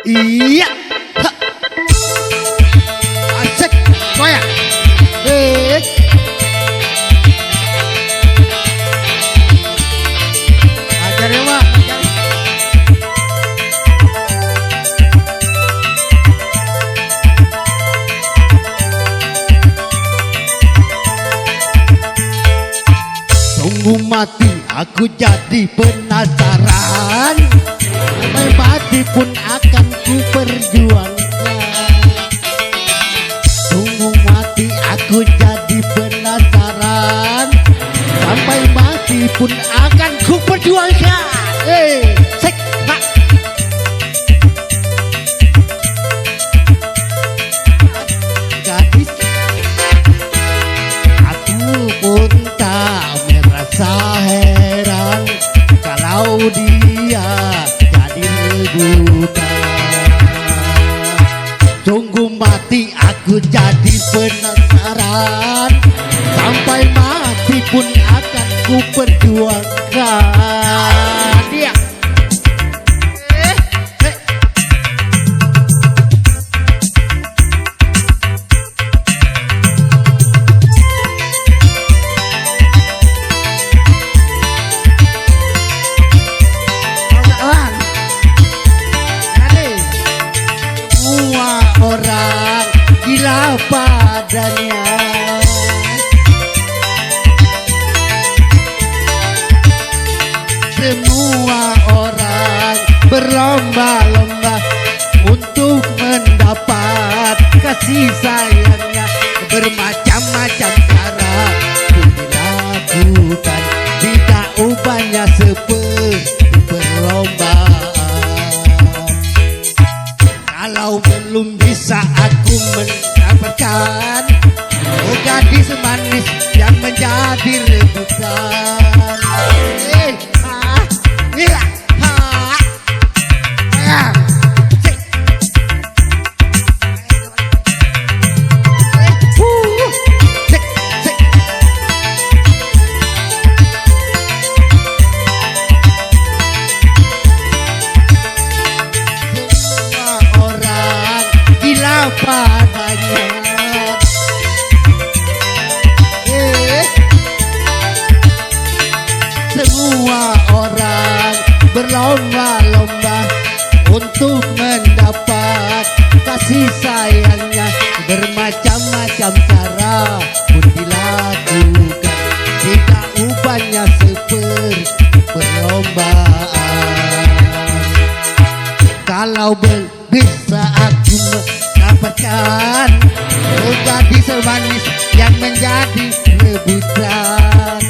Iya. Asik, goyang. Ajar ya, Mak. Tunggu mati, aku jadi penasaran. Sampai mati pun akan ku perjuangkan. Tunggu mati, aku jadi penasaran. Sampai mati pun akan ku perjuangkan. Sek, Pak. Gadis, aku pun tak merasa heran kalau dia jadi rebutan. Tunggu mati, aku jadi penasaran. Sampai mati pun akan ku perjuangkan. Dia. Semua orang gila padanya. Semua orang berlomba-lomba untuk mendapat kasih sayangnya. Bermacam-macam cara dilakukan, tidak ubahnya seperti perlombaan. Kalau belum bisa aku mendapatkan gadis manis yang menjadi rebutan. Padanya semua orang berlomba-lomba untuk mendapat kasih sayangnya. Bermacam-macam cara pun dilakukan, tidak ubahnya seperti perlombaan. Kalau bisa aku mendapatkan gadis manis yang menjadi rebutan.